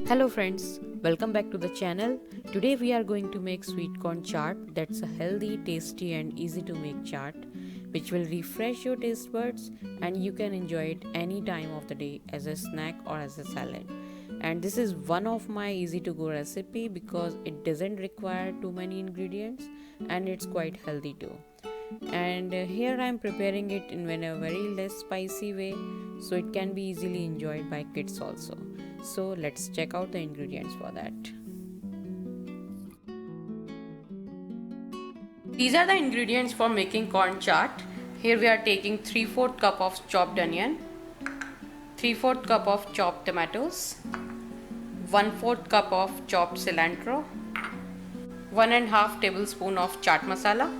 Hello friends, welcome back to the channel. Today we are going to make sweet corn chaat. That's a healthy, tasty and easy to make chaat which will refresh your taste buds and you can enjoy it any time of the day as a snack or as a salad. And this is one of my easy to go recipe because it doesn't require too many ingredients and it's quite healthy too. And here I am preparing it in a very less spicy way so it can be easily enjoyed by kids also. So let's check out the ingredients for that. These are the ingredients for making corn chaat. Here we are taking 3/4 cup of chopped onion, 3/4 cup of chopped tomatoes, 1/4 cup of chopped cilantro, 1.5 tablespoon of chaat masala,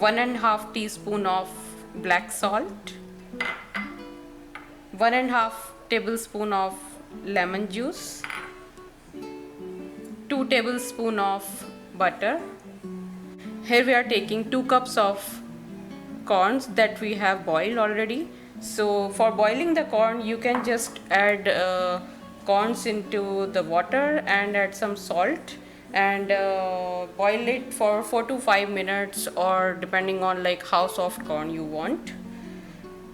1.5 teaspoon of black salt, 1.5 tablespoon of lemon juice, 2 tablespoon of butter. Here we are taking 2 cups of corns that we have boiled already. So for boiling the corn you can just add corns into the water and add some salt and boil it for 4 to 5 minutes or depending on like how soft corn you want.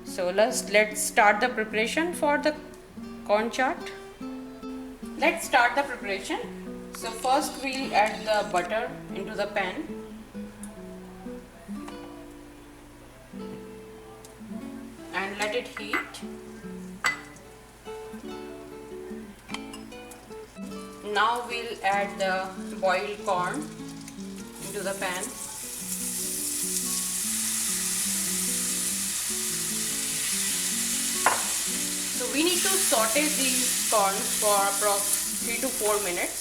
So let's start the preparation for the corn chaat. Let's start the preparation. So first we'll add the butter into the pan. And let it heat. Now we'll add the boiled corn into the pan. So we need to saute these corns for approximately 3 to 4 minutes.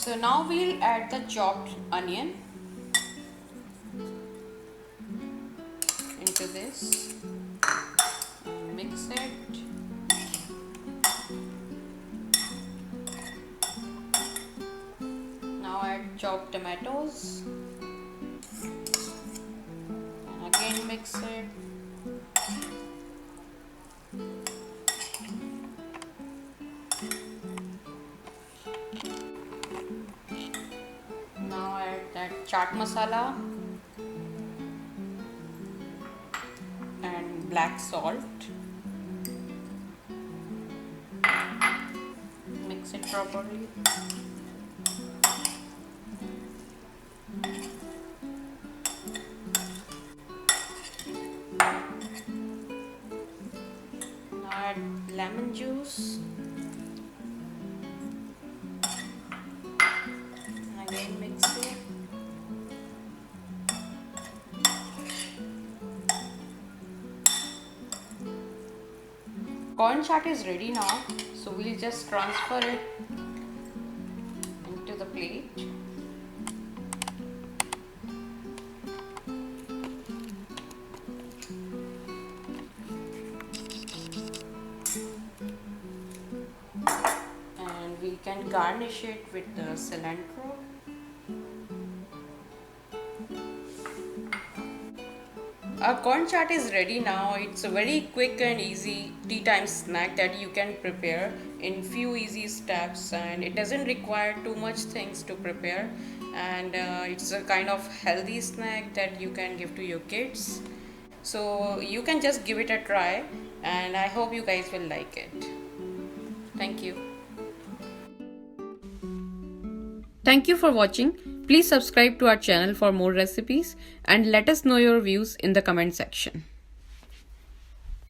So now we'll add the chopped onion into this. Mix it. Now add chopped tomatoes. And again mix it. Now add that chaat masala and black salt. Mix it properly. Now add lemon juice. And again mix it. Corn chaat is ready now, so we'll just transfer it into the plate. And we can garnish it with the cilantro. Our corn chaat is ready now. It's a very quick and easy tea time snack that you can prepare in few easy steps, and it doesn't require too much things to prepare, and it's a kind of healthy snack that you can give to your kids. So you can just give it a try and I hope you guys will like it. Thank you. Thank you for watching. Please subscribe to our channel for more recipes and let us know your views in the comment section.